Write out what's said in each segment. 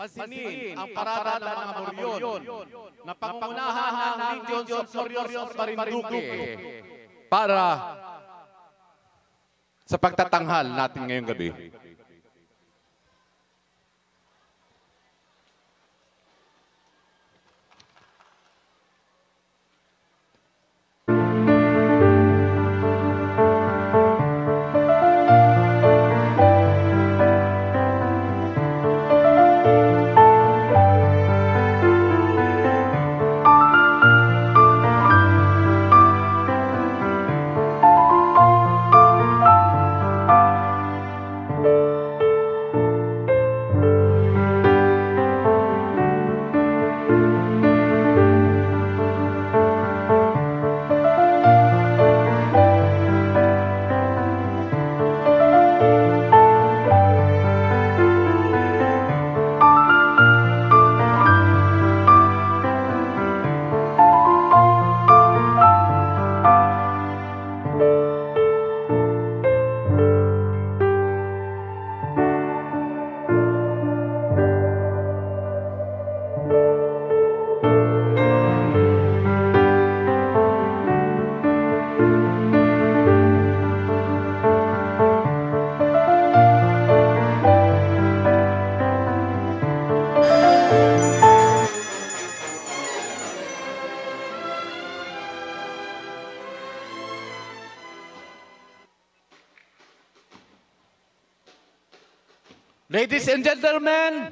pansinin ang parada ng mga Moryon na pangungunahan ng Legions of Glorious Marinduque para sa pagtatanghal natin ngayong gabi. Ladies and gentlemen,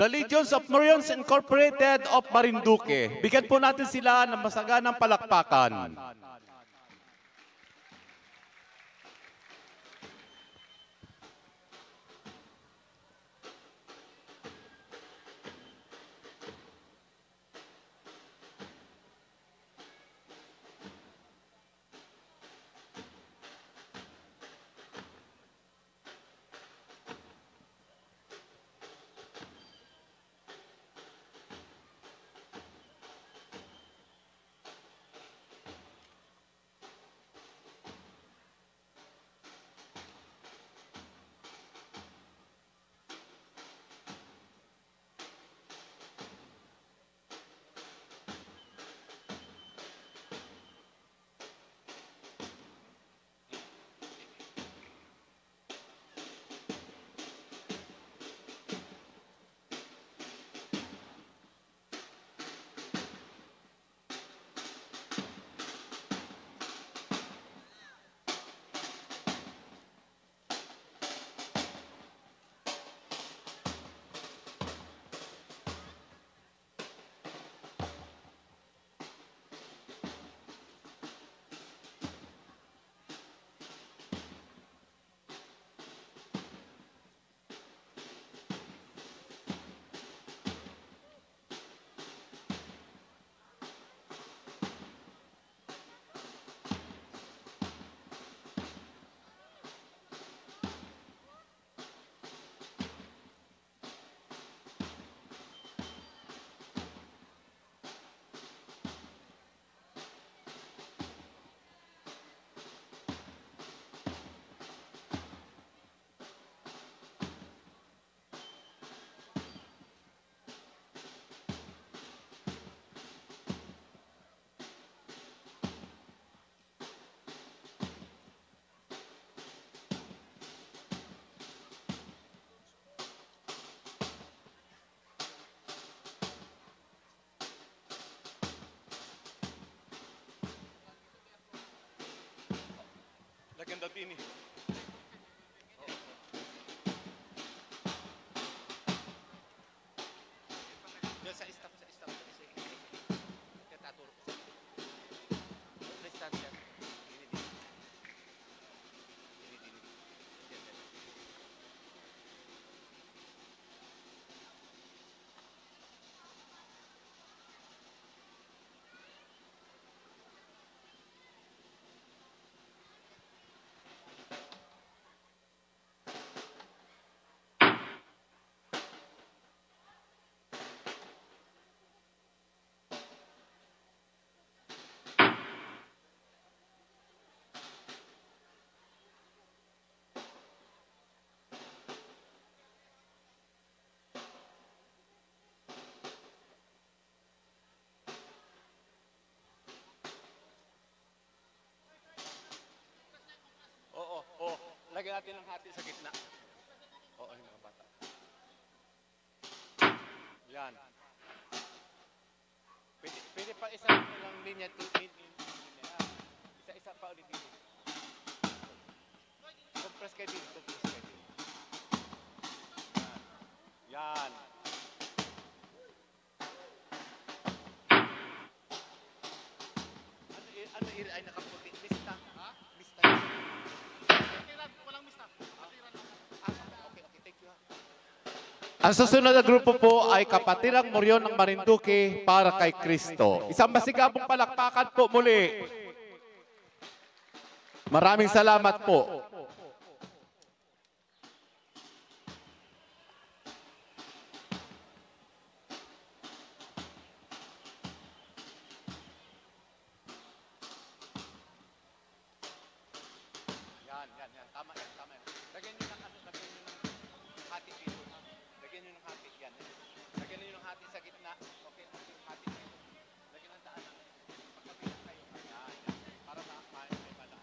the Legions of Marions Incorporated of Marinduque. Bigyan po natin sila ng masaganang palakpakan. Ganda din eh. Sa stop. Taturo ko sa distansya. Lagyan natin ng hati sa gitna. Oo, yung mga bata. Yan. Pwede pa isa lang linya. Isa-isa pa ulit dito. Compress kayo dito. Yan. Ano ay nakaputi? Mista. Ha? Mista. Walang mista. Okay, thank you. Ang susunod na grupo po ay Kapatirang Moryon ng Marinduque para kay Kristo. Isang masigabong palakpakan po muli. Maraming salamat po. Yan. Tama yan. Lagyan nyo ng hati dito. Lagyan nyo ng hati yan. Lagyan nyo ng hati sa gitna. Okay, hati dito. Lagyan ng daan. Pagkabilang kayo. Yan. Para may malaki.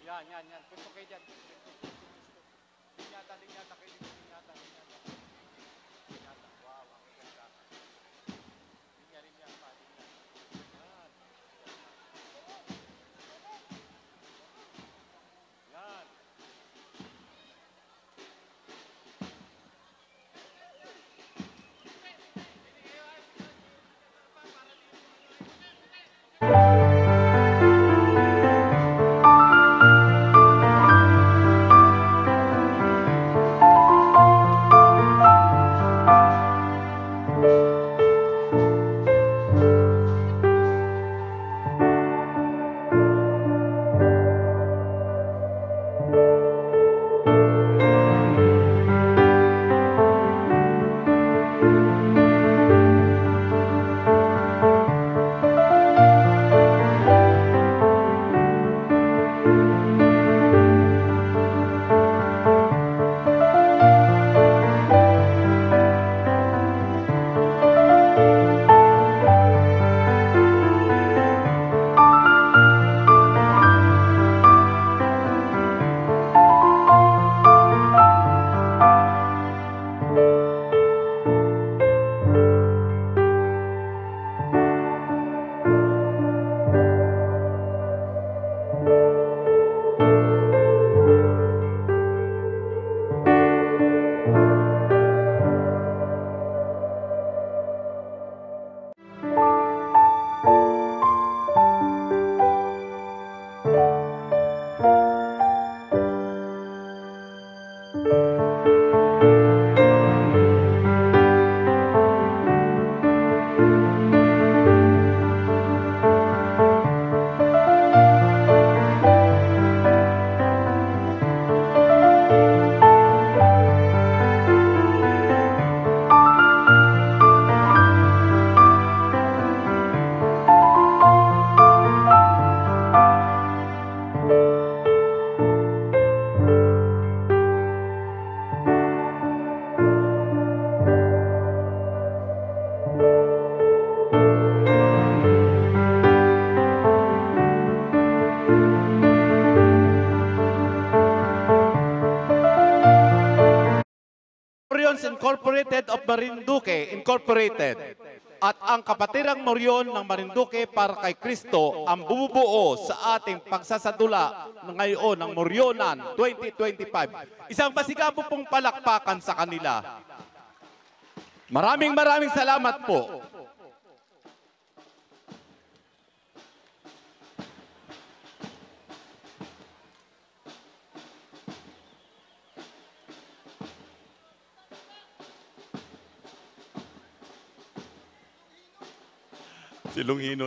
Yan. Yan. Gusto kayo dyan. Linyata kayo dito. Linyata. Wow, ang ganda. Linya pa. Yan. Incorporated of Marinduque Incorporated at ang Kapatirang Moryon ng Marinduque para kay Kristo ang bumubuo sa ating pagsasadula ngayon ng Moryonan 2025. Isang masigabo pong palakpakan sa kanila. Maraming salamat po. Si Longhino.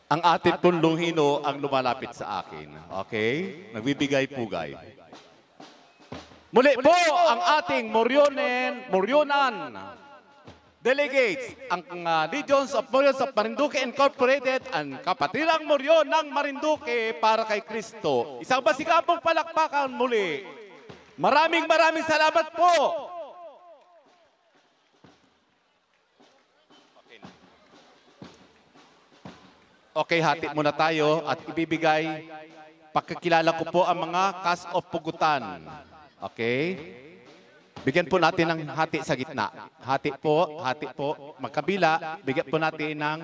Ang atin pong Longhino ang lumalapit sa akin. Okay? Nagbibigay-pugay. Muli po ang ating Moryonan delegates, ang Legions of Morions of Marinduque Incorporated, ang Kapatirang Moryon ng Marinduque para kay Kristo. Isang masigapong palakpakan muli. Maraming salamat po. Okay, hati muna tayo at ibibigay. Pagkakilala ko po ang mga cast of Pugutan. Okay? Bigyan po natin ng hati sa gitna. Hati po, magkabila. Bigyan po natin ng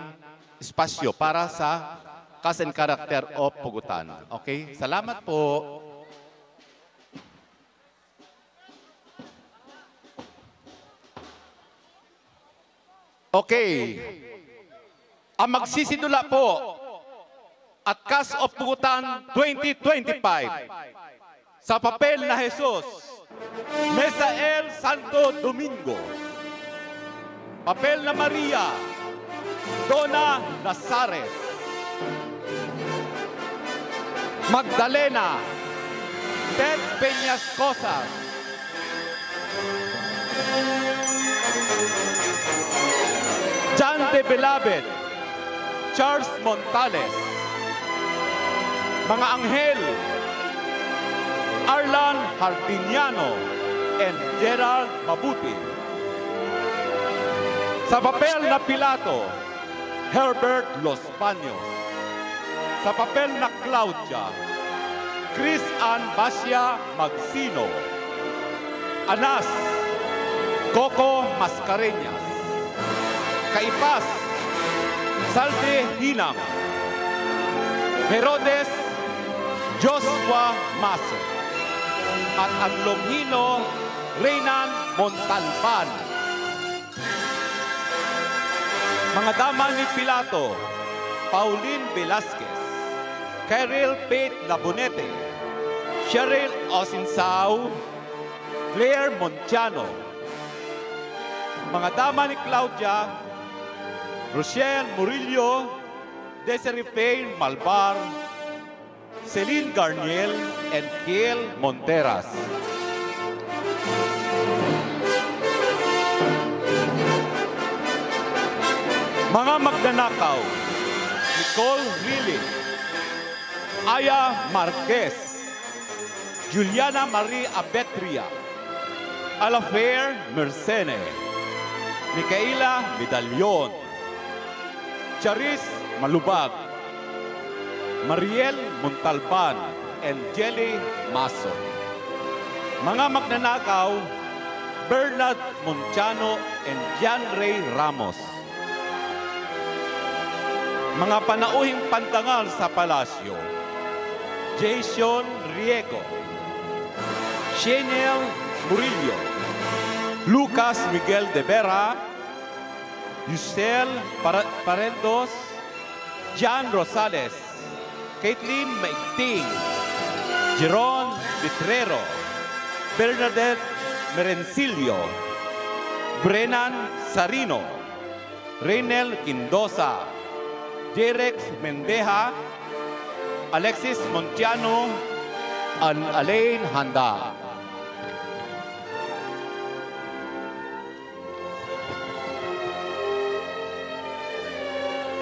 espasyo para sa cast and character of Pugutan. Okay? Salamat po. Okay. Ang magsisidula po at cast of Pugutan 2025 sa papel na Jesus, Mesael Santo Domingo. Papel na Maria, Donna Nazaret. Magdalena, Ted Peñas Cosas. John de Belabed, Charles Montales. Mga anghel, Arlan Hardiniano and Gerald Mabuti. Sa papel na Pilato, Herbert Los Baños. Sa papel na Claudia, Chris Ann Basia Magsino. Anas, Coco Mascareñas. Kaipas, Salde Hinam. Herodes, Joshua Maso. At ang Longhino, Reynan Montalban. Mga dama ni Pilato, Pauline Velasquez, Carol Pate Labonete, Cheryl Osinsao, Claire Monciano. Mga dama ni Claudia, Rochelle Murillo, Desiree Faye Malbar, Celine Garniel, and Kiel Monteras. Mga magnanakaw, Nicole Riley, Aya Marquez, Juliana Marie Abetria, Alafair Mercene, Micaela Medallon, Charis Malubag, Mariel Montalban, and Jelly Maso. Mga magnanakaw, Bernard Monciano and Jan Ray Ramos. Mga panauhing pantangal sa palasyo, Jason Riego, Sheniel Murillo, Lucas Miguel de Vera, Yusel Parendos, Jan Rosales, Caitlin Maigting, Jeron Vitrero, Bernadette Merencillo, Brennan Sarino, Reynel Quindosa, Jerex Mendeja, Alexis Montiano, and Alain Handa.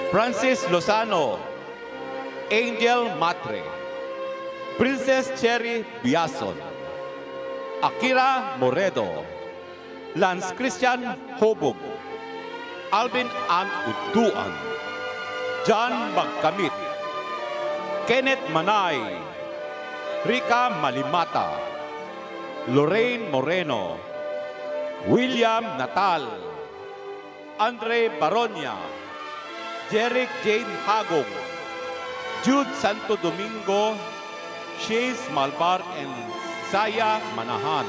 Francis Lozano, Angel Matre, Princess Cherry Biason, Akira Moredo, Lance Christian Hobog, Alvin Ann Uduan, John Magkamit, Kenneth Manay, Rica Malimata, Lorraine Moreno, William Natal, Andre Baronia, Jeric Jane Hagong, Jude Santo Domingo, Shays Malbar, and Saya Manahan.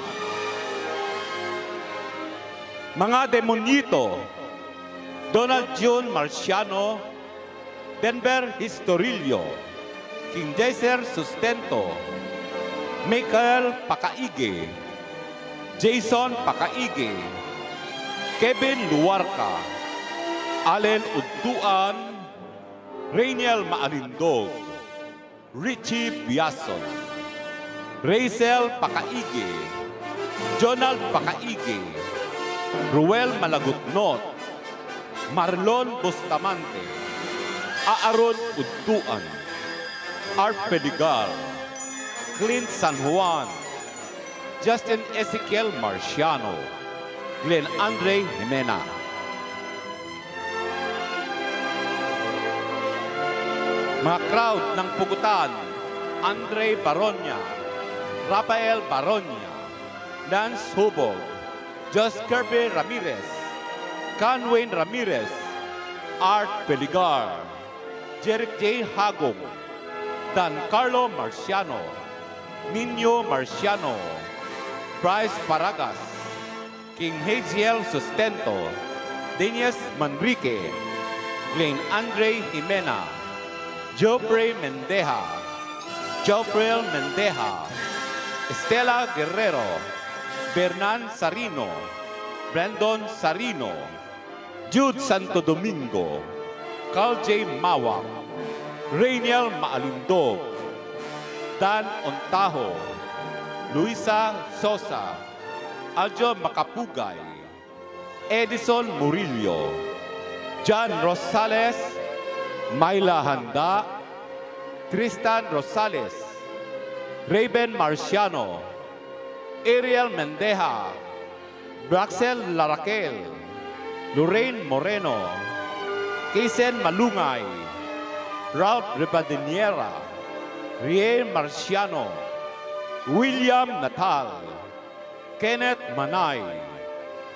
Mga Demonito, Donald June Marciano, Denver Historillo, King Jaser Sustento, Michael Pakaige, Jason Pakaige, Kevin Luarca, Allen Udtuan, Rainiel Maalindog, Richie Biason, Rachel Pakaige, Jonald Pakaige, Ruel Malagutnot, Marlon Bustamante, Aaron Udtuan, Art Peligar, Clint San Juan, Justin Ezekiel Marciano, Glenn Andre Jimena. Mga crowd ng Pugutan, Andre Baronia, Rafael Baronia, Lance Hubog, Jos Kirby Ramirez, Canwayne Ramirez, Art Peligar, Jeric J. Hagong, Dan Carlo Marciano, Nino Marciano, Bryce Paragas, King Haziel Sustento, Denias Manrique, Glenn Andre Jimena, Joffrey Mendeja, Joffrey Mendeja, Estela Guerrero, Bernan Sarino, Brandon Sarino, Jude Santo Domingo, Carl J. Mawak, Rainiel Maalindog, Dan Ontajo, Luisa Sosa, Aljo Macapugay, Edison Murillo, John Rosales, Myla Handa, Tristan Rosales, Raven Marciano, Ariel Mendeja, Braxel Laraquel, Lorraine Moreno, Kaysen Malungay, Ralph Ribadiniera, Riel Marciano, William Natal, Kenneth Manay,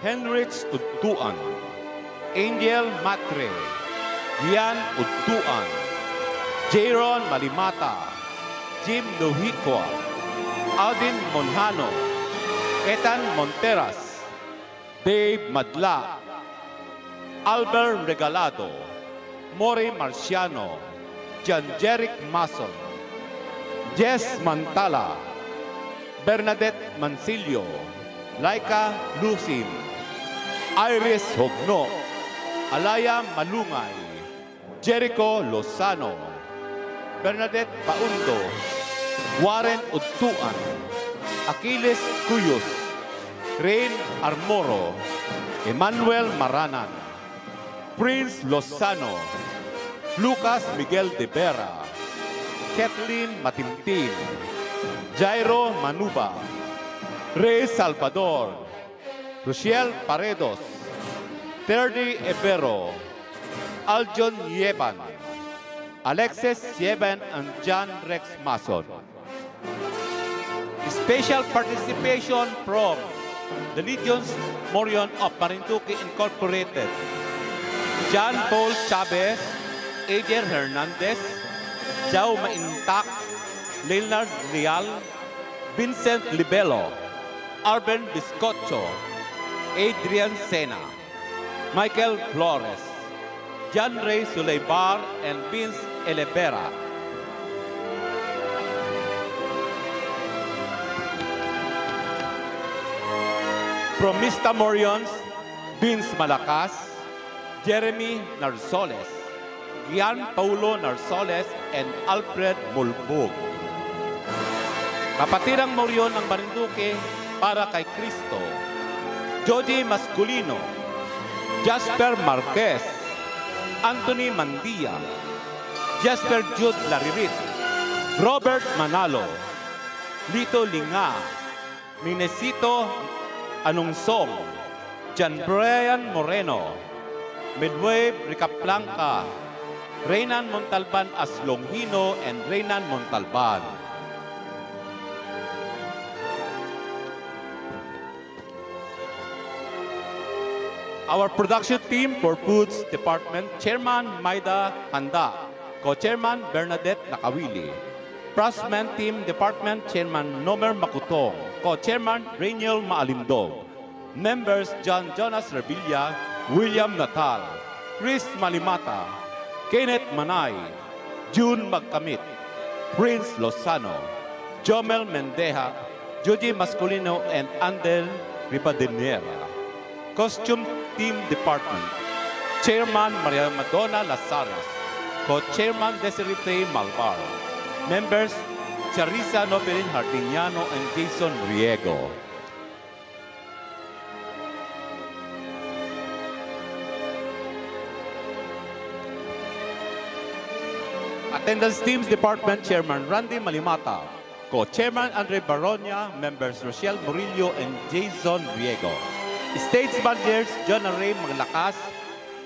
Henrich Udtuan, Angel Matre, Gian Udtuan, Jaron Malimata, Jim Luhicua, Aldin Monjano, Etan Monteras, Dave Madla, Albert Regalado, Mori Marciano, John Jeric Mason, Jess Mantala, Bernadette Mancillo, Laika Lucin, Iris Hogno, Alaya Malungay, Jericho Lozano, Bernadette Paundo, Warren Udtuan, Achilles Cuyos, Rain Armoro, Emmanuel Maranan, Prince Lozano, Lucas Miguel de Vera, Kathleen Matimtim, Jairo Manuba, Rey Salvador, Rochelle Paredos, Terdy Ebero, Aljon Yeban, Alexis Yeban, and John Rex Mason. Special participation from the Legions Morion of Marinduque Incorporated, John Paul Chavez, Eder Hernandez, Jao Maintak, Leonard Real, Vincent Libelo, Arben Biscocho, Adrian Sena, Michael Flores, John Ray Suleibar, and Vince Elevera. From Mista Morions, Vince Malacas, Jeremy Narsoles, Gian Paulo Narsoles, and Alfred Mulbog. Kapatirang Morion ng Marinduque para kay Cristo, Jody Masculino, Jasper Marquez, Anthony Mandia, Jasper Jude Laririt, Robert Manalo, Lito Linga, Minesito Anungsong, Jan Brian Moreno, Midway Ricaplanca, Reynan Montalban as Longhino, and Reynan Montalban. Our production team for Foods Department, Chairman Maida Handa, Co-Chairman Bernadette Nakawili. Processment Team Department, Chairman Nomer Makutong, Co-Chairman Rainiel Maalindog. Members John Jonas Revilla, William Natal, Chris Malimata, Kenneth Manay, June Magkamit, Prince Lozano, Jomel Mendeja, Judy Masculino, and Andel Ribadeniera. Costume Team Department, Chairman Maria Madonna Lazares, Co-Chairman Desiree Faye Malvar. Members Charissa Novelin Hardiniano and Jason Riego. Attendance Teams Department Chairman Randy Malimata, Co-Chairman Andre Baronia, Members Rochelle Murillo and Jason Riego. States Managers John Ray Maglakas,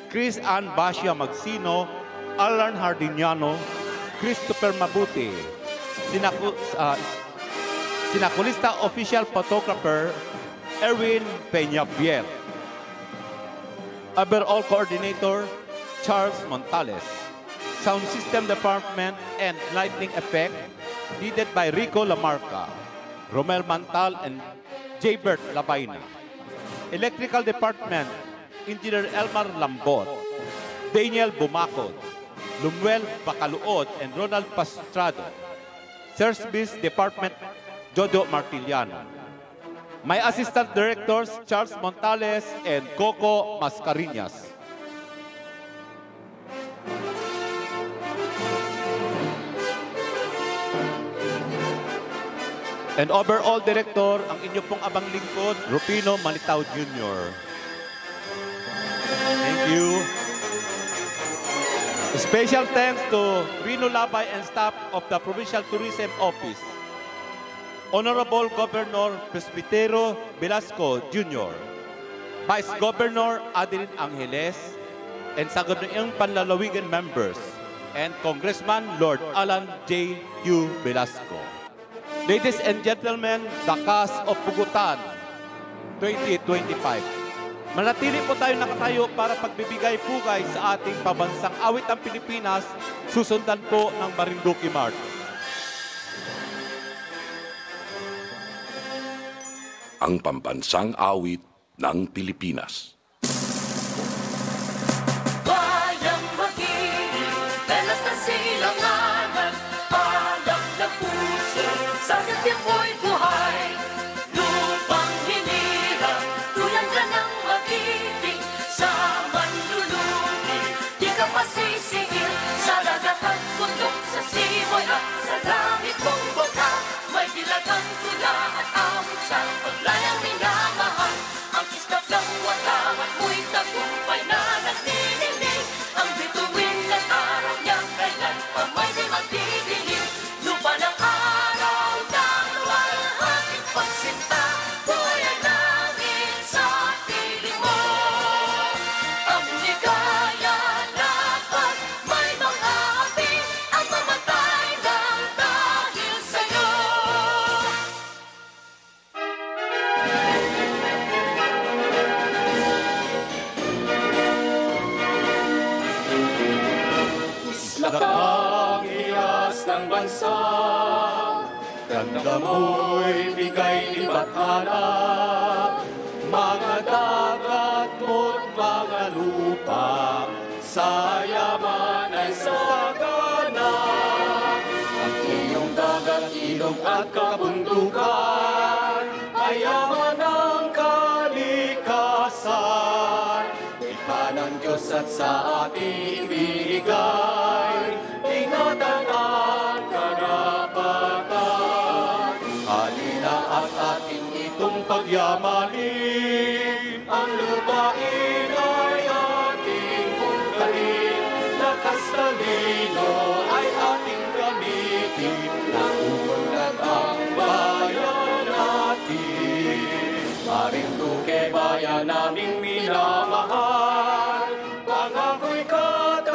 Chris Ann Basia Magsino, Alan Hardiniano, Christopher Mabuti, Sinakulista Official Photographer Erwin Peñafiel, Overall Coordinator Charles Montales, Sound System Department and Lighting Effect headed by Rico Lamarca, Romel Mantal and Jaybert Labaina. Electrical Department Engineer Elmar Lambot, Daniel Bumacod, Lumuel Bacaluod and Ronald Pastrado. Service Department Jodo Martiliano. My Assistant Directors Charles Montales and Coco Mascarinas. And overall director, ang inyo pong abang lingkod, Rufino Manitaw Jr. Thank you. Special thanks to Rino Labay and staff of the Provincial Tourism Office. Honorable Governor Presbitero Velasco Jr., Vice Governor Adeline Angeles, and sa ganung panlalawigan members, and Congressman Lord Alan J. U. Velasco. Ladies and gentlemen, the cast of Pugutan 2025. Manatili po tayo nakatayo para pagbibigay pugay sa ating pabansang awit ang Pilipinas, susundan po ng Marinduque March. Ang pambansang awit ng Pilipinas. Bayang magiging dalas na silanganan, alam na puso, sa gating mo'y buhay. Lupang hinirang, tuyan ka ng mag-ibig, sa manlulugi, di ka masisingil, sa lagat at bundok, sa simoy at sa langit mong bota, may dilagang tula at awit sa paglayang minamahal. Ang kislap ng walang at mo'y tagumpay na nagninilig, ang bituin at araw niyang kailan pa may di magdidilim. Lupa ng araw ng luwalhating pagsinta, buhay ay langit sa piling mo. Ang ligaya dapat may mga api, ang mamatay lang dahil sa'yo. Lakang iyas ng bansa, ganda mo'y bigay libathala, mga dagat mo't mga lupa, sa yaman ay sagana. Ang iyong dagat, ilog at kabundukan, ay yaman ng kalikasan. Ikha ng Diyos at sa ating ibigay, ingatan at karapatan. Halina at ating itong pagyamanin, ang lupain ay ating pungkahin, lakas talino ay ating gamitin, nauunlad ang bayan natin. Marinduque, bayan naming minamahal, pangako'y katahimikan.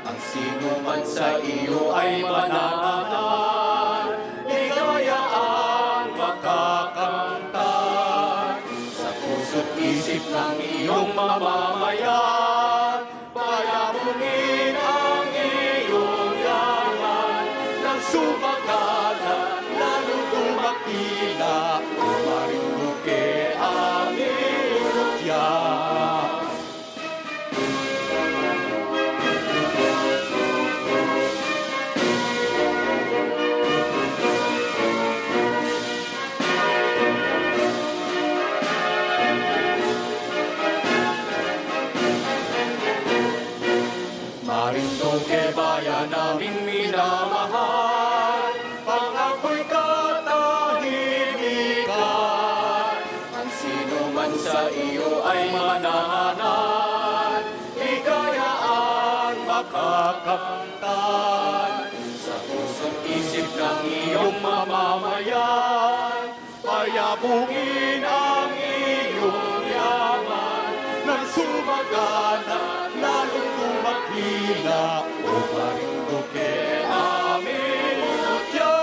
Ang sino man sa iyo ay mananahan, ligaya ang makakamtan. Sa puso't isip ng iyong mamamayan, payapungin ang iyong yaman, ng sumagalan, lalong tumakila, Marinduque aming tiyak. Duque bayan naming minamahal, pangako'y katahimikan. Ang sino man sa iyo ay manahanan, ligaya ang makakamtan. Sa puso't isip ng iyong mamamayan, payabungin ang iyong yaman, nang sumagana, lalong tumaghila, o Marinduque aming mutya.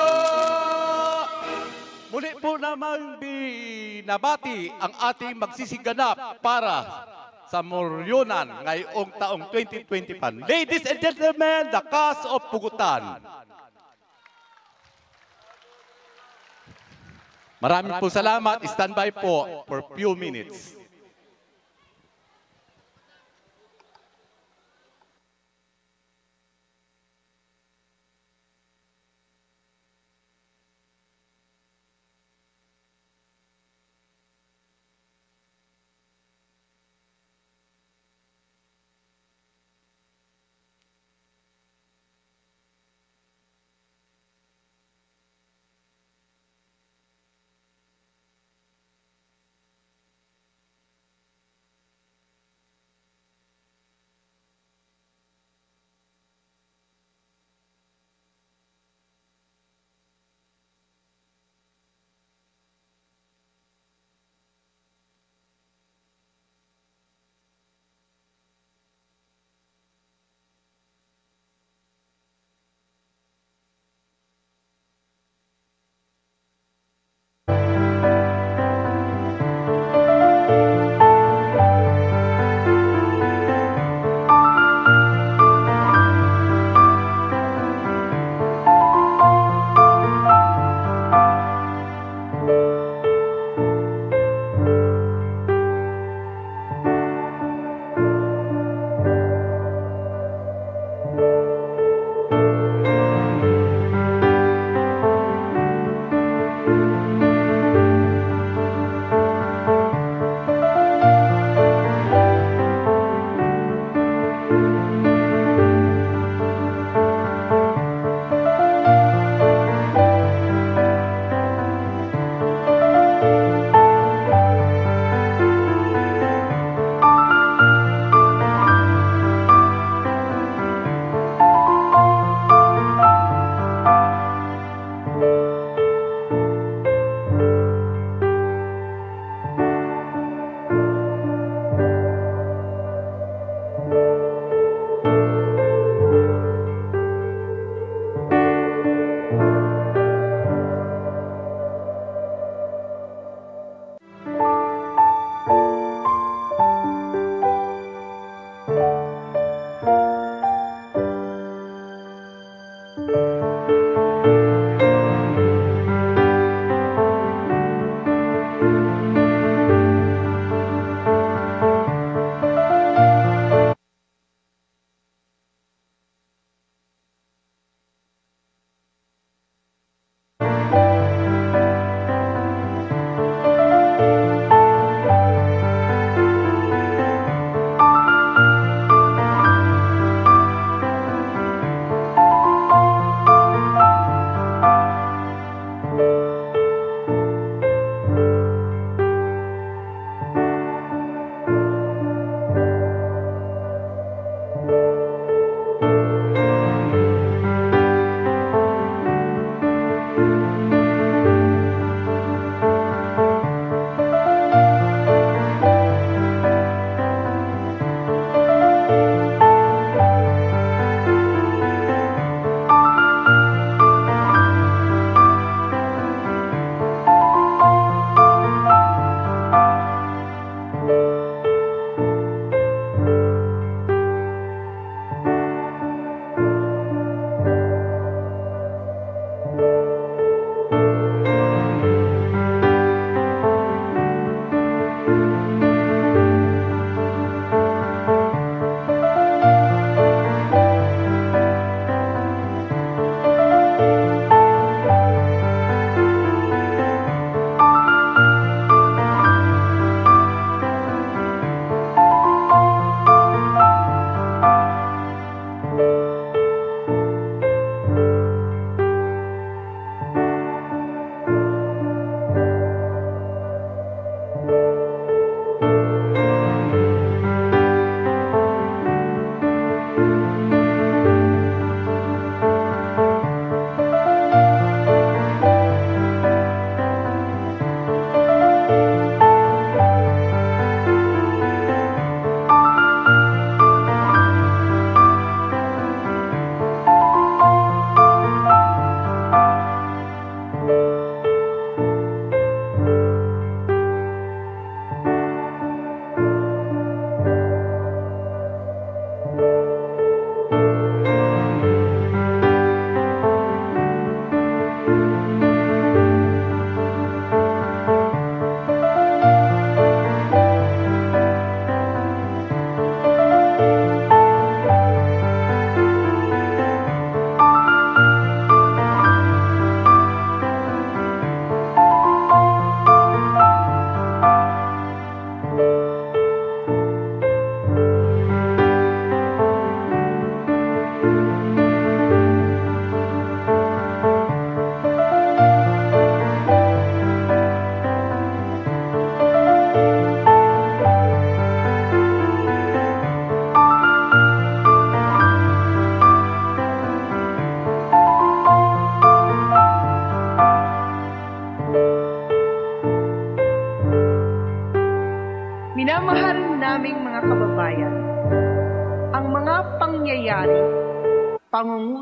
Muli po naman binabati ang ating magsisiganap para sa Moryonan ngayong taong 2025. Ladies and gentlemen, the cast of Pugutan. Maraming po salamat. Stand by po for few minutes.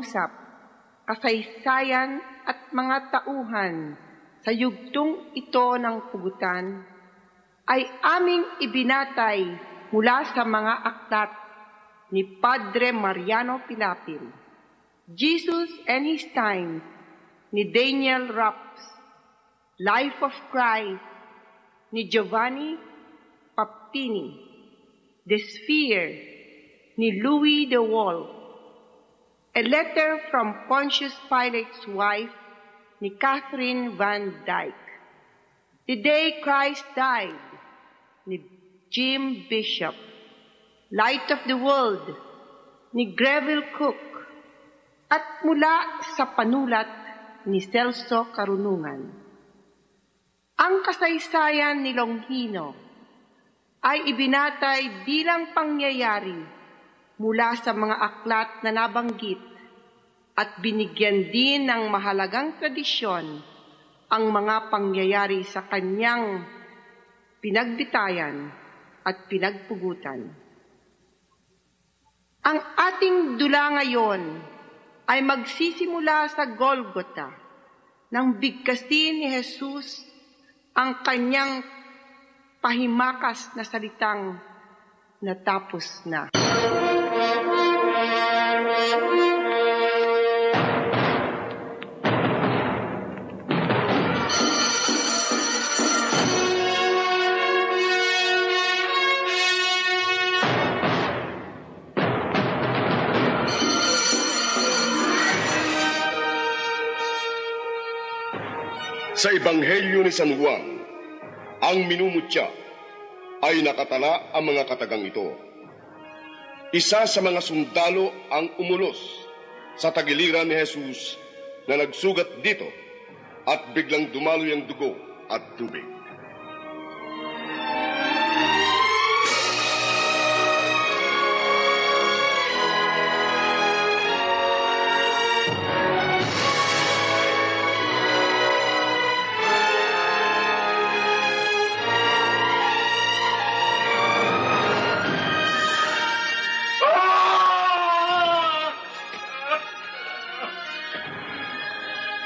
kausap, kasaysayan at mga tauhan sa yugtong ito ng pugutan ay aming ibinatay mula sa mga aklat ni Padre Mariano Pilapil, Jesus and His Time ni Daniel Rapps, Life of Christ ni Giovanni Paptini, The Sphere ni Louis de Wolf, A Letter from Pontius Pilate's Wife ni Catherine Van Dyke, The Day Christ Died ni Jim Bishop, Light of the World ni Greville Cook, at mula sa panulat ni Celso Carunungan. Ang kasaysayan ni Longhino ay ibinatay bilang pangyayari mula sa mga aklat na nabanggit at binigyan din ng mahalagang tradisyon ang mga pangyayari sa kanyang pinagbitayan at pinagpugutan. Ang ating dula ngayon ay magsisimula sa Golgota nang bigkasin ni Jesus ang kanyang pahimakas na salitang natapos na. Sa Ebanghelyo ni San Juan, ang minumutya ay nakatala ang mga katagang ito. Isa sa mga sundalo ang umulos sa tagiliran ni Jesus na nagsugat dito at biglang dumaloy ang dugo at tubig.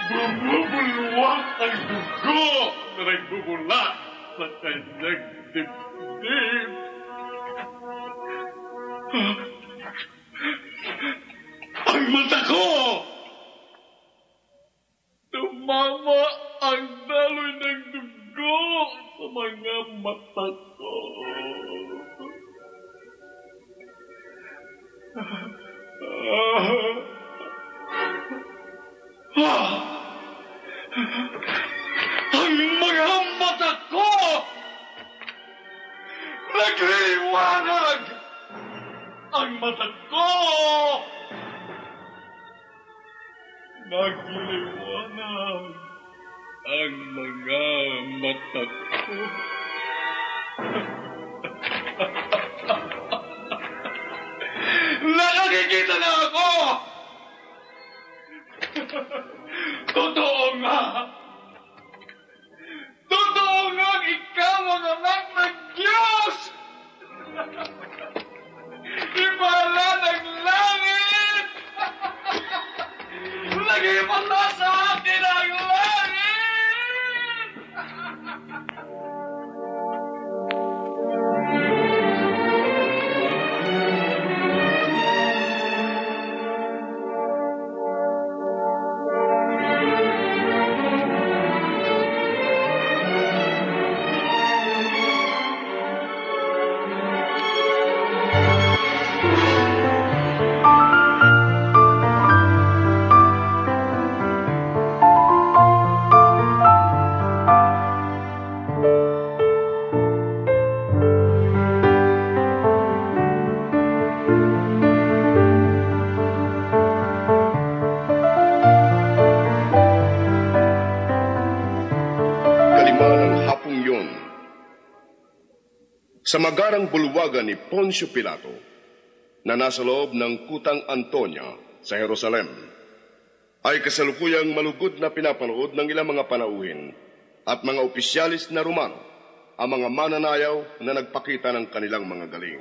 Bumubulwak ang dugo na nagbubula sa kanyang dibdib. Ang mata ko! Tumama ang daloy ng dugo sa mga mata ko. Ang mga mata ko nagliliwanag! Ang mata ko nagliliwanag! Ang mga mata ko nakakikita na ako! Totoo nga! Totoo nga ikaw ang anak ng Diyos! Ibahala ng langit! Nagimala sa akin ang langit! Sa magarang bulwagan ni Poncio Pilato na nasa loob ng Kutang Antonia sa Jerusalem ay kasalukuyang malugod na pinapanood ng ilang mga panauhin at mga opisyalis na Romano ang mga mananayaw na nagpakita ng kanilang mga galing.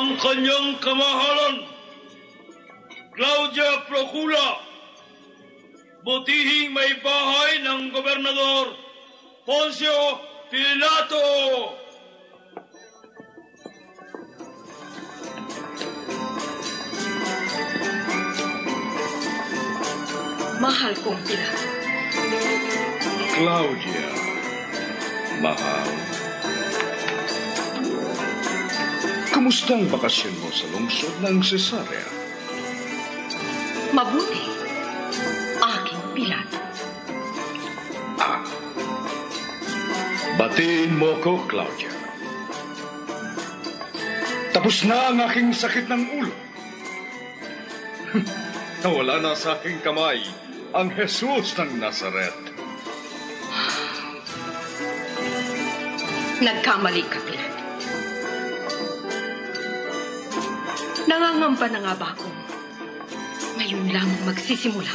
ang kanyang kamahalan. Claudia Procula, butihing may bahay ng Gobernador Poncio Pilato. Mahal kong Pilato. Claudia, mahal. Kamusta ang bakasyon mo sa lungsod ng Cesarea? Mabuti, aking Pilato. Batiin mo ko, Claudia. Tapos na ang aking sakit ng ulo. Nawala na sa aking kamay ang Jesus ng Nazaret. Nagkamali ka, Pilato. Nangangamba na nga ba ako? Ngayon lamang magsisimula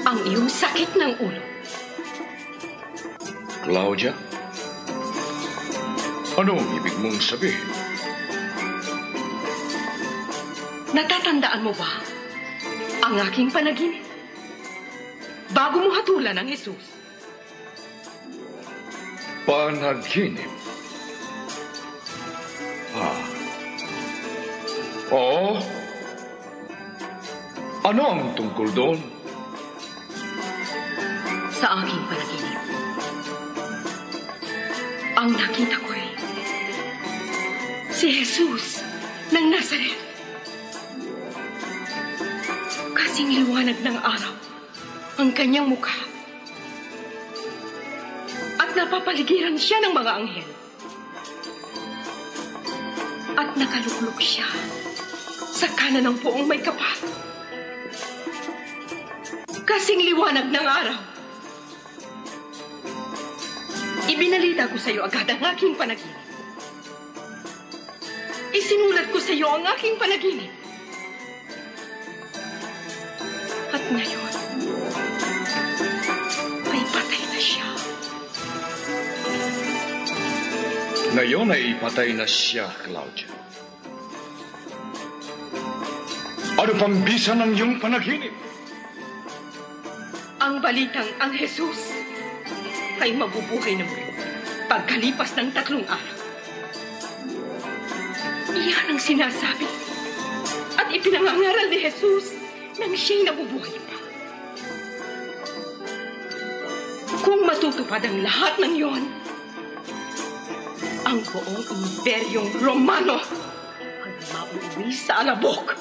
ang iyong sakit ng ulo. Claudia? Ano ang ibig mong sabihin? Natatandaan mo ba ang aking panaginip? Bago mo hatulan ang Jesus. Panaginip? Oo? Ano ang tungkol doon? Sa aking panaginip, ang nakita ko'y si Jesus ng Nazaret. Kasing liwanag ng araw ang kanyang mukha. At napapaligiran siya ng mga anghel. At nakaluklok siya sa kanan ng poong may kapal. Kasing liwanag ng araw. Ibinalita ko sa iyo agad ang aking panaginip. Isinulat ko sa iyo ang aking panaginip. At ngayon, ay patay na siya. Ngayon ay patay na siya, Claudia. Ano pang bisa ng iyong panaginip? Ang balitang ang Jesus ay mabubuhay na muli pagkalipas ng 3 araw. Iyan ang sinasabi at ipinangangaral ni Jesus nang siya'y nabubuhay pa. Kung matutupad ang lahat ng iyon, ang buong imperyong Romano ay mauuwi sa alabok.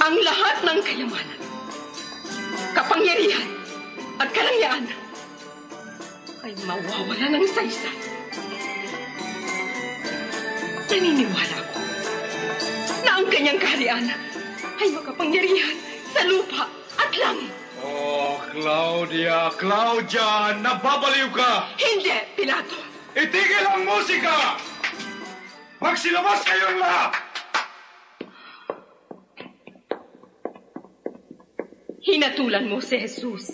Ang lahat ng kayamanan, kapangyarihan at karangyaan ay mawawala ng saysay. Naniniwala ako na ang kanyang kaharian ay makapangyarihan sa lupa at langit. Oh, Claudia, Claudia, nababaliw ka! Hindi, Pilato! Itigil ang musika! Magsilabas kayong lahat! Hinatulan mo si Jesus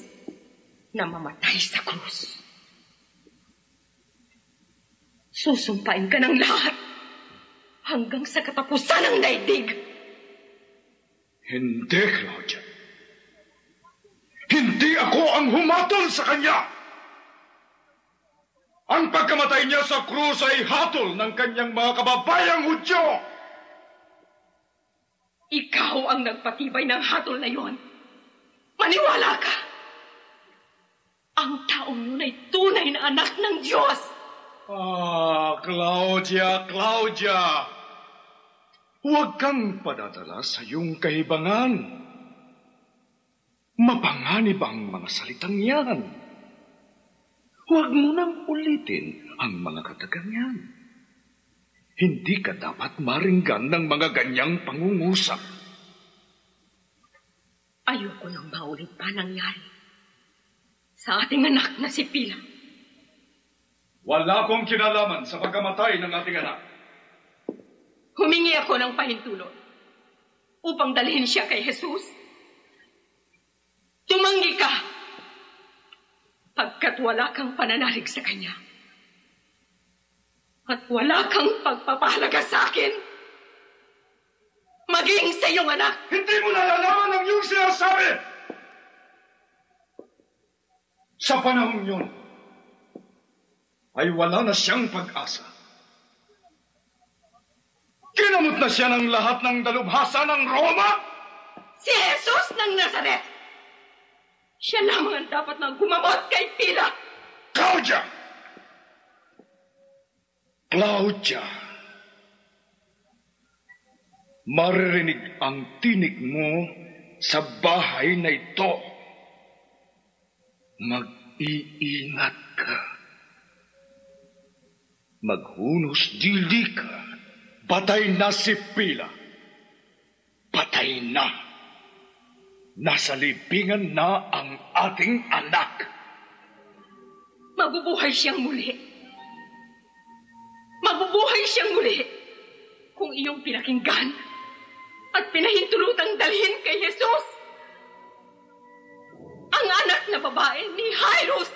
na mamatay sa krus. Susumpain ka ng lahat hanggang sa katapusan ng daigdig. Hindi, Claudia. Hindi ako ang humatol sa kanya. Ang pagkamatay niya sa krus ay hatol ng kanyang mga kababayang Hudyo. Ikaw ang nagpatibay ng hatol na yon. Maniwala ka. Ang taong yun ay tunay na anak ng Diyos. Claudia, Claudia. Huwag kang padadala sa iyong kahibangan. Mapanganib ang mga salitang yan. Huwag mo nang ulitin ang mga katagang yan. Hindi ka dapat maringgan ng mga ganyang pangungusap. Ayoko nang maulit pa nangyari sa ating anak na si Pila. Wala akong kinalaman sa pagkamatay ng ating anak. Humingi ako ng pahintulot upang dalhin siya kay Jesus. Tumanggi ka pagkat wala kang pananalig sa kanya. At wala kang pagpapahalaga sa akin. Maging sa iyong anak. Hindi mo nalalaman ang iyong sinasabi! Sa panahon yun, ay wala na siyang pag-asa. Kinamot na siya ng lahat ng dalubhasa ng Roma! Si Jesus ng Nazaret! Siya lamang ang dapat na gumamot kay Pila! Claudia! Claudia! Maririnig ang tinig mo sa bahay na ito. Mag-iingat ka. Maghunos dili ka. Patay na si Pila. Patay na. Nasa libingan na ang ating anak. Mabubuhay siyang muli. Mabubuhay siyang muli. Kung iyong pinakinggan at pinahintulutang dalhin kay Jesus ang anak na babae ni Jairus.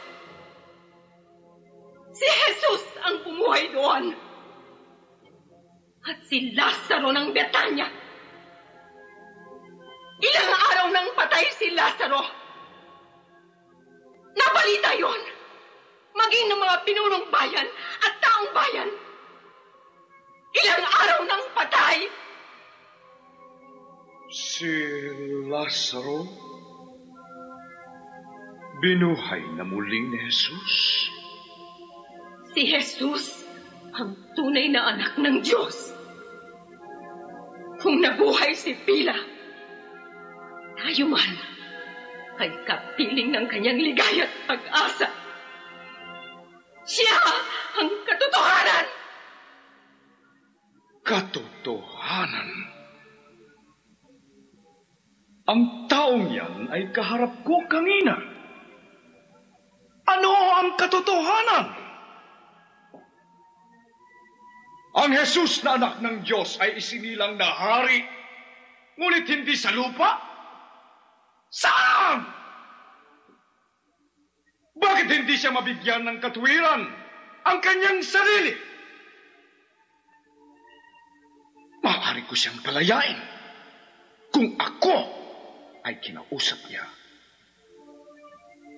Si Jesus ang bumuhay doon. At si Lazaro ng Betanya. Ilang araw nang patay si Lazaro. Nabalita yon. Maging ng mga pinunong bayan at taong bayan. Ilang araw nang patay. Si Lazaro binuhay na muli ni Jesus. Si Jesus ang tunay na anak ng Diyos. Kung nabuhay si Pila, tayo man ay kapiling ng kanyang ligaya at pag-asa. Siya ang katotohanan. Katotohanan. Ang taong yan ay kaharap ko kanina. Ano ang katotohanan? Ang Jesus na anak ng Diyos ay isinilang na hari, ngunit hindi sa lupa? Saan? Bakit hindi siya mabigyan ng katuwiran ang kanyang sarili? Maaari ko siyang palayain kung ako ay kinausap niya.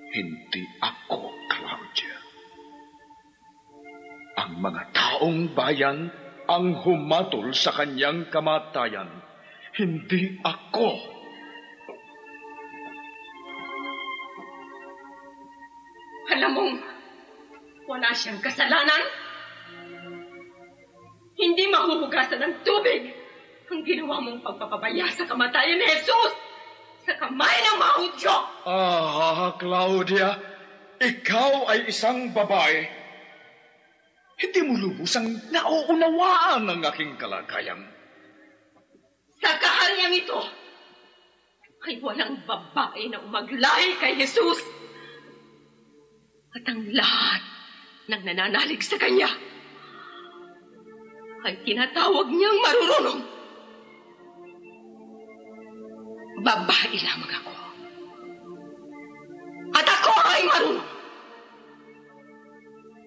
Hindi ako, Claudia. Ang mga taong bayan ang humatol sa kanyang kamatayan. Hindi ako. Alam mong wala siyang kasalanan. Hindi mahuhugasan ng tubig ang ginawa mong pagpapabaya sa kamatayan ni Jesus sa kamay ng mga Hudyo. Claudia, ikaw ay isang babae. Hindi mo lubusang nauunawaan ang aking kalagayan. Sa kaharyang ito, ay walang babae na umaglahi kay Jesus. At ang lahat ng nananalig sa kanya ay tinatawag niyang marurunong. Babae lamang ako. At ako ay marunong.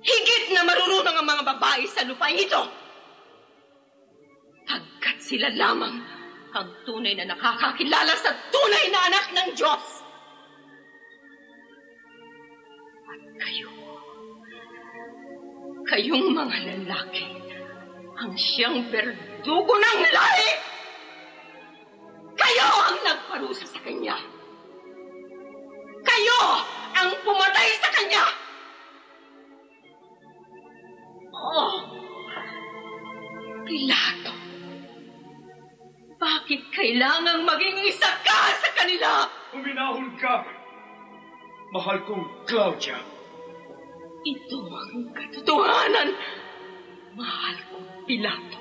Higit na marurunong ang mga babae sa lupain ito. Hanggat sila lamang ang tunay na nakakakilala sa tunay na anak ng Diyos. At kayong mga lalaki, ang siyang berdugo ng lahi. Kayo ang nagparusa sa kanya. Kayo ang pumatay sa kanya. Oh, Pilato, bakit kailangang maging isa ka sa kanila? Uminahon ka, mahal kong Claudia. Ito ang katotohanan, mahal kong Pilato.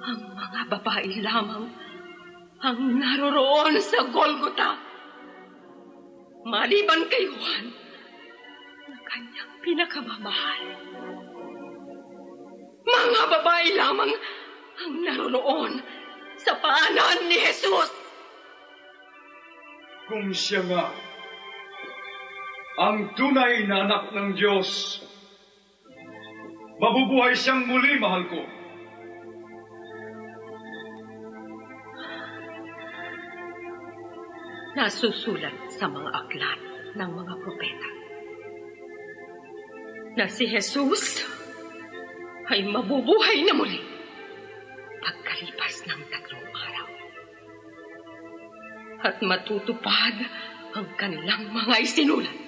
Ang mga babae lamang ang naroroon sa Golgota. Maliban kay Juan, na kanyang pinakamamahal. Mga babae lamang ang naroroon sa paanan ni Jesus. Kung siya nga ang tunay na anak ng Diyos, Mabubuhay siyang muli, mahal ko. Nasusulat sa mga aklat ng mga propeta na si Jesus ay mabubuhay na muli pagkalipas ng 3 araw. At matutupad ang kanilang mga isinulat.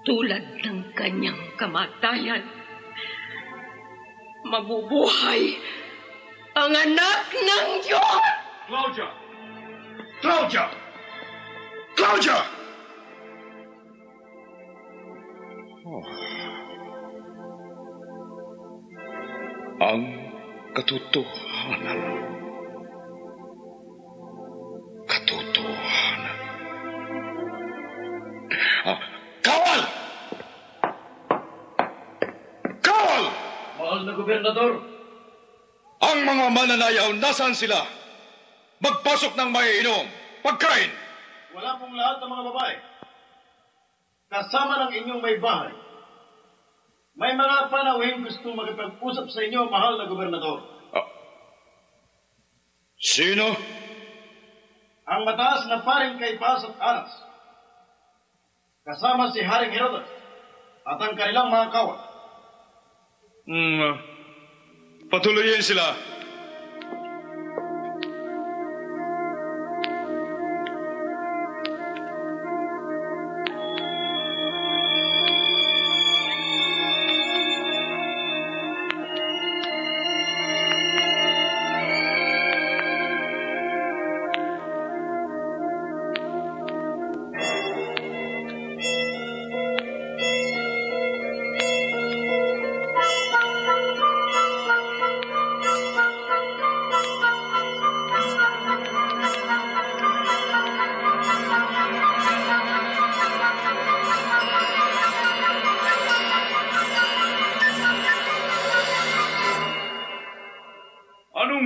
Tulad ng kanyang kamatayan, mabubuhay ang anak ng Diyos! Claudia! Claudia! Claudia! Ang katotohanan. Katotohanan. Kawal! Kawal! Mahal na gobernador, Ang mga mananayaw, nasaan sila? Magpasok ng maiinom, pagkain. Wala pong lahat ng mga babae. Kasama ng inyong may bahay. May mga panawing gusto magpag-usap sa inyo, mahal na gobernador. Sino? Ang mataas na paring Kaypas at Anas. Kasama si Haring Herodes at ang kanilang mga kawal. Patuloyin sila.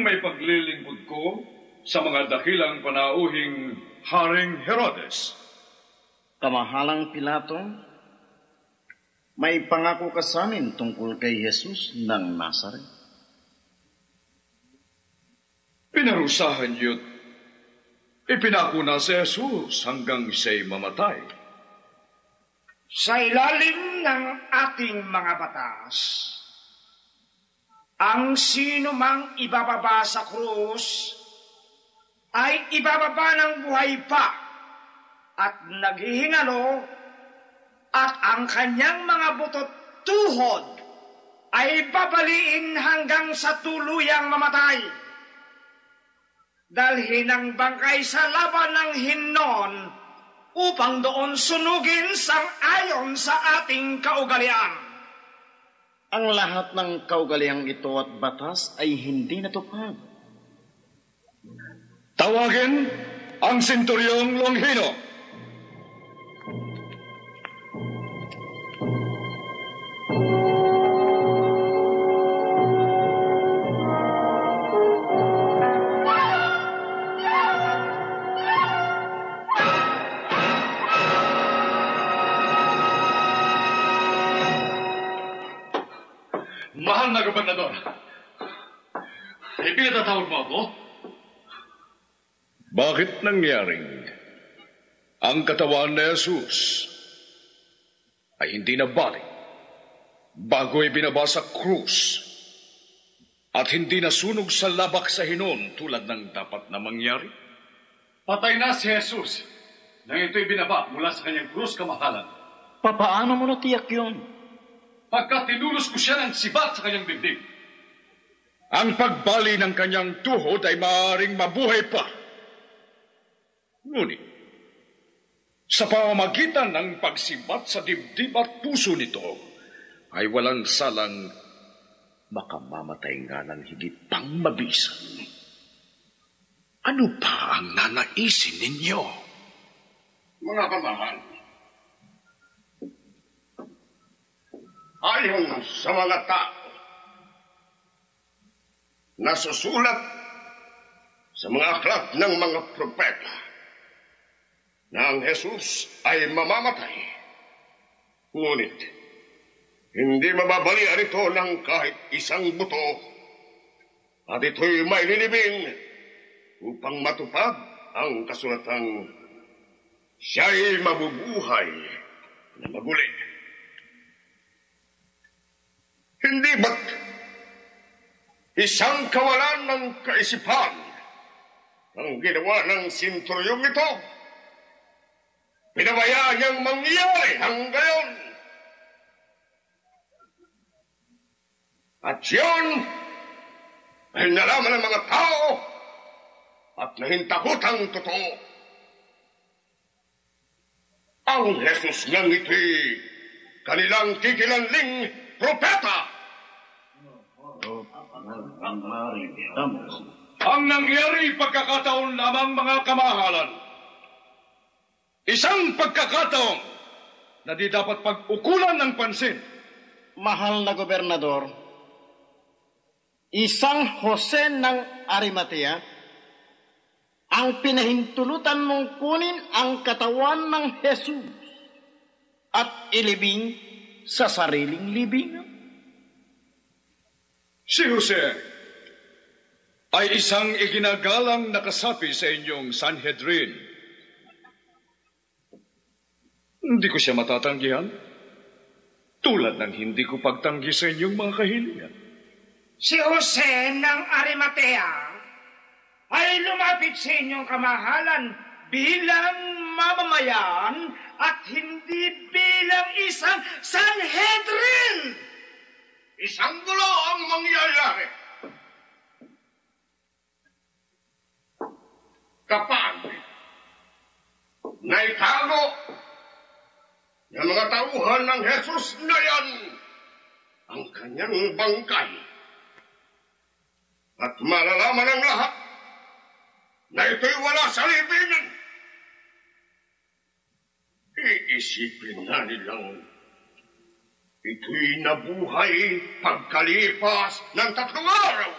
may paglilingkod ko sa mga dakilang panauhing Haring Herodes. Kamahalang Pilato, may pangako ka sa amin tungkol kay Jesus ng Nazaret. Pinarusahan niyo't ipinako na si Jesus hanggang siya'y mamatay. Sa ilalim ng ating mga batas, ang sino mang ibababa sa krus ay ibababa ng buhay pa at naghihingalo, at ang kanyang mga butot tuhod ay babaliin hanggang sa tuluyang mamatay. Dalhin ang bangkay sa laban ng Hinnon upang doon sunugin sang-ayon sa ating kaugalian. Ang lahat ng kaugaliang ito at batas ay hindi natupad. Tawagin ang Senturyong Longhino. Mahal na gobernador, ipinatatawag mo ako? Bakit nangyaring ang katawan ni Jesus ay hindi nabalik bago ibinaba sa krus at hindi nasunog sa labak sa Hinnon tulad ng dapat na mangyari? Patay na si Jesus nang ito'y binaba mula sa kanyang krus, kamahalan. Papaano mo natiyak yun? Pagka tinulos ko siya ng sibat sa kanyang bibig. Ang pagbali ng kanyang tuhod ay maaaring mabuhay pa. Ngunit, sa pamamagitan ng pagsibat sa dibdib at puso nito, ay walang salang makamamatay nga ng higit pang mabisan. Ano pa ang nanaisin ninyo? Mga kamahal, ayon sa mga tao, nasusulat sa mga aklat ng mga propeta na ang Jesus ay mamamatay. Ngunit, Hindi mababalian ito ng kahit isang buto. At ito'y may lilibing upang matupad ang kasulatang siya'y mabubuhay na maguli. Hindi ba't isang kawalan ng kaisipan ang ginawa ng sinturyong ito? Pinabayaan niyang mangyari hanggang ngayon. At yun ay nalaman ng mga tao at nahintakotang totoo. Ang Jesus niyang ito'y kanilang kikilanling propeta. Ang nangyari pagkakataon lamang, mga kamahalan. Isang pagkakataon na di dapat pag-ukulan ng pansin. Mahal na gobernador, isang Jose ng Arimatea ang pinahintulutan mong kunin ang katawan ng Jesus at ilibing sa sariling libingan. Si Jose ay isang iginagalang nakasapi sa inyong Sanhedrin. Hindi ko siya matatanggihan, tulad ng hindi ko pagtanggi sa inyong mga kahilingan. Si Jose ng Arimatea ay lumapit sa inyong kamahalan bilang mamamayan at hindi bilang isang Sanhedrin. Isang gulo ang mangyayari. Kapag naitago ng mga tauhan ng Jesus na yan ang kanyang bangkay at malalaman ng lahat na ito'y wala sa libingan, iisipin na nilang ito'y nabuhay pagkalipas ng 3 araw.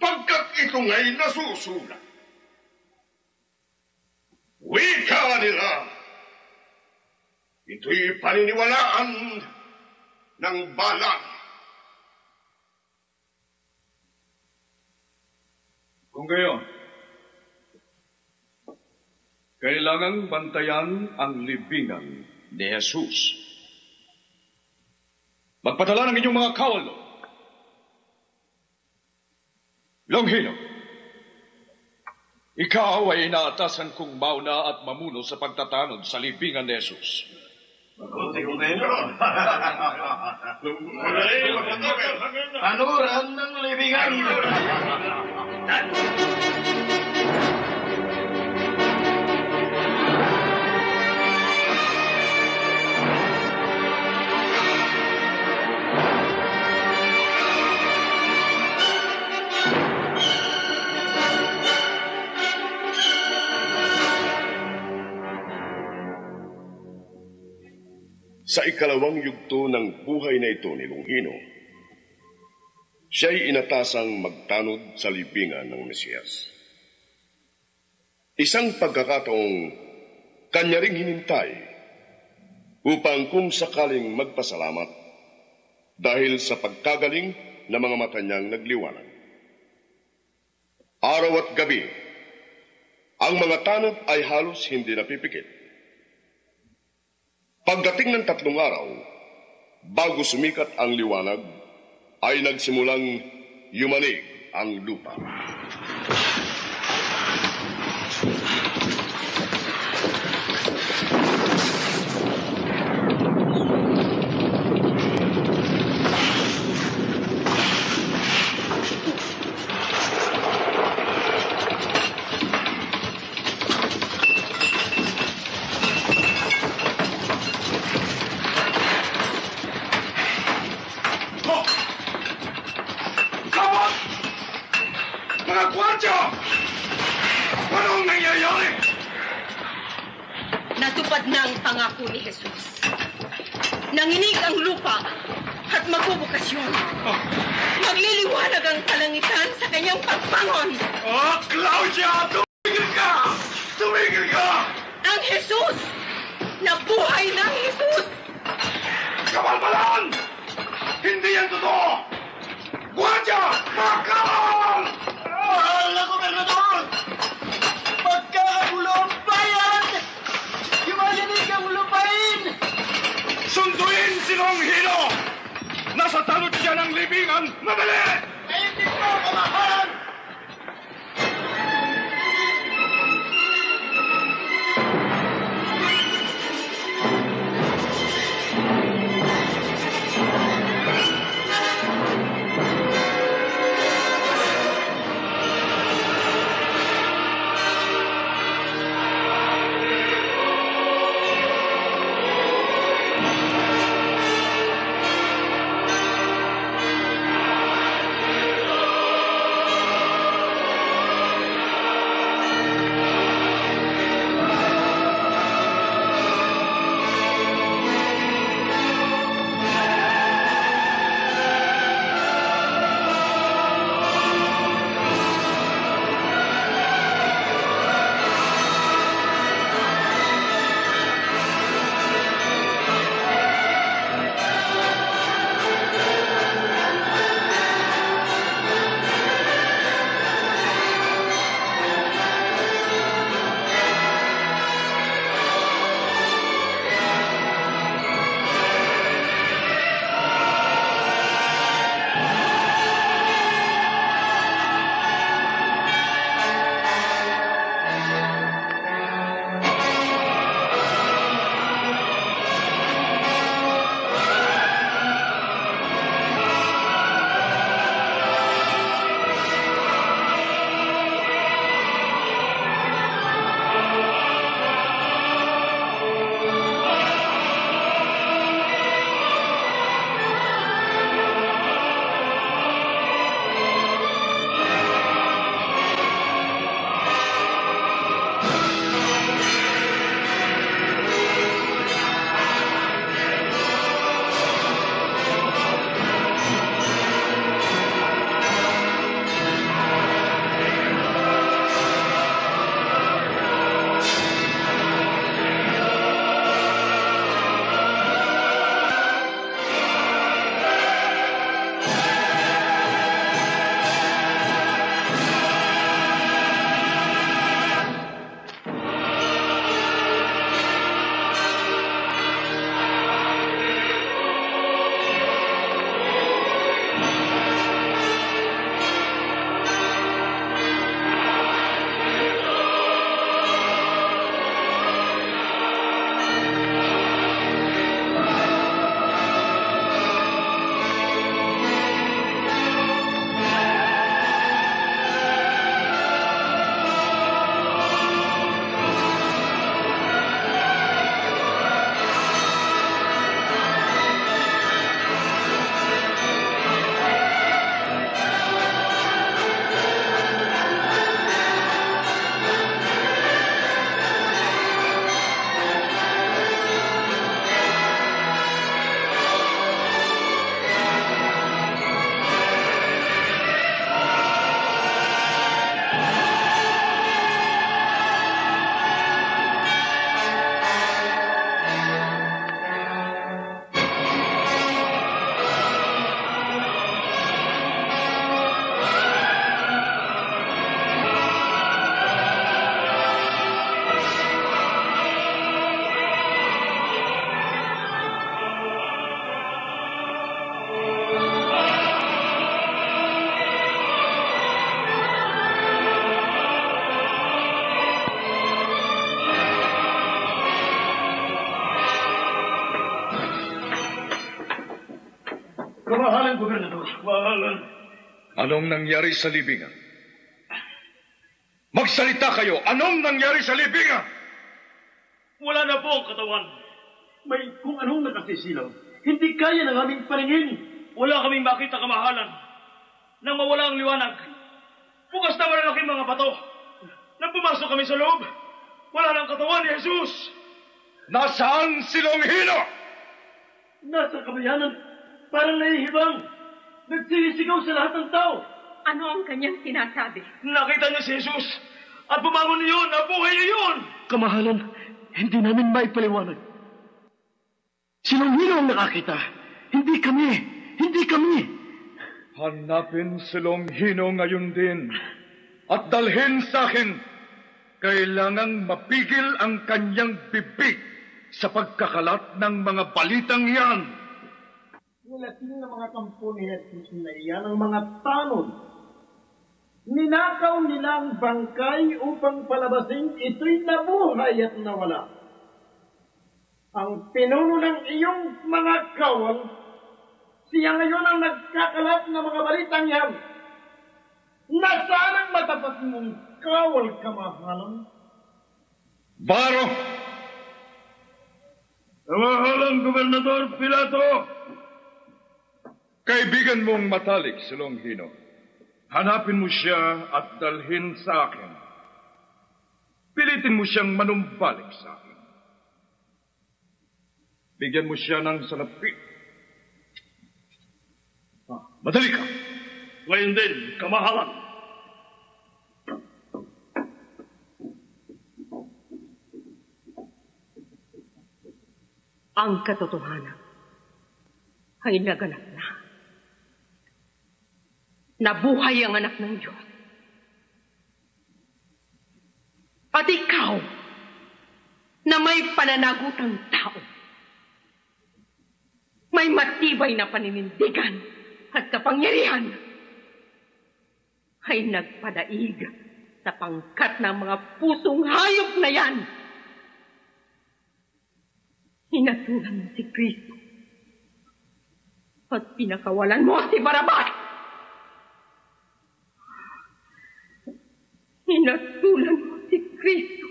Pagkat ito nga'y nasusulat, wika nila, ito'y paniniwalaan ng balang. Kung gayon, kailangang bantayan ang libingan ni Jesus. Magpadala ng inyong mga kawal doon. Longhino, ikaw ay inaatasan kong mauna at mamuno sa pagtatanod sa libingan ni Jesus. Tanuran ng libingan. Sa ikalawang yugto ng buhay na ito ni Longhino, siya'y inatasang magtanod sa libingan ng Mesiyas. Isang pagkakataong kanya ring hinintay upang kung sakaling magpasalamat dahil sa pagkagaling na mga mata niyang nagliwanag. Araw at gabi, ang mga tanod ay halos hindi napipikit. Pagdating ng 3 araw, bago sumikat ang liwanag, ay nagsimulang yumanig ang lupa. Natupad na ang pangako ni Jesus. Nanginig ang lupa at magbubukas yun. Magliliwanag ang kalangitan sa kanyang pagbangon. Oh, Claudia! Tumigil ka! Tumigil ka! Ang Jesus! Nabuhay ng Jesus! Kabalbalan! Hindi yan totoo! Guardia! Makawal! Mahal na gobernador! Magkakagulo ang bayan! Yumayanig ang lupain! Sunduin si Longhino! Nasa talod siya ng libingan! Madali! Ay, hindi po, kamahalan! Kamahalan, Gobernador. Kamahalan. Anong nangyari sa libingan? Magsalita kayo! Anong nangyari sa libingan? Wala na po ang katawan. May kung anong nakasisilaw. Hindi kaya ng aming paningin. Wala kaming makita, kamahalan. Nang mawala ang liwanag, bukas na malalaking mga bato. Nang pumasok kami sa loob, wala na ang katawan ni Jesus. Nasaan si Longhino? Nasa kabayanan, parang nahihibang. Nagsisigaw sa lahat ng tao. Ano ang kanyang sinasabi? Nakita niya si Jesus. At bumangon yun, nabuhay niya yun. Kamahalan, hindi namin maipaliwanag. Si Longhino ang nakakita. Hindi kami. Hindi kami. Hanapin si Longhino ngayon din at dalhin sa akin. Kailangang mapigil ang kanyang bibig sa pagkakalat ng mga balitang yan. Nulating ng mga kampo ni Jesus na iyan ang mga tanod. Ninakaw nila ang bangkay upang palabasin ito'y nabuhay at nawala. Ang pinuno ng iyong mga kawal, siya ngayon ang nagkakalat ng mga balitang yan. Nasaan ang matapat mong kawal, kamahalan? Baro! Kamahalang Gobernador Pilato! Kaibigan mong matalik si Longhino. Hanapin mo siya at dalhin sa akin. Pilitin mo siyang manumbalik sa akin. Bigyan mo siya ng salapi. Madali ka! Ngayon din, kamahalan. Ang katotohanan ay naganap na. Nabuhay ang anak ng Diyos. At ikaw, na may pananagutang tao, may matibay na paninindigan at kapangyarihan, ay nagpadaig sa pangkat ng mga pusong hayop na yan. Hinatulan mo si Kristo at pinakawalan mo si Barabas. Hinatulan mo si Kristo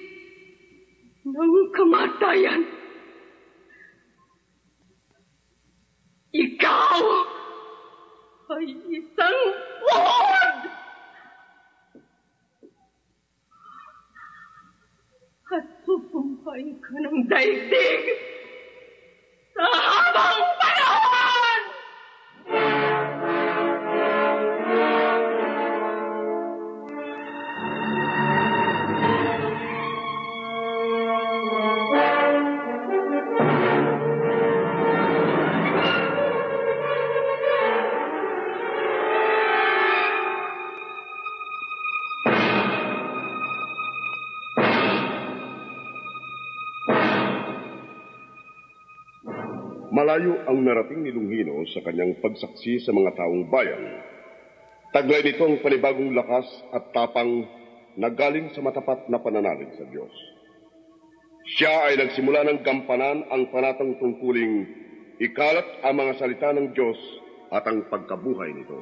ng kamatayan. Ikaw ay isang buhod! At susumpain ka ng daigdig sa habang panahon! Malayo ang narating ni Longhino sa kanyang pagsaksi sa mga taong bayan. Taglay nito ang panibagong lakas at tapang na galing sa matapat na pananalig sa Diyos. Siya ay nagsimula ng gampanan ang panatang tungkuling ikalat ang mga salita ng Diyos at ang pagkabuhay nito.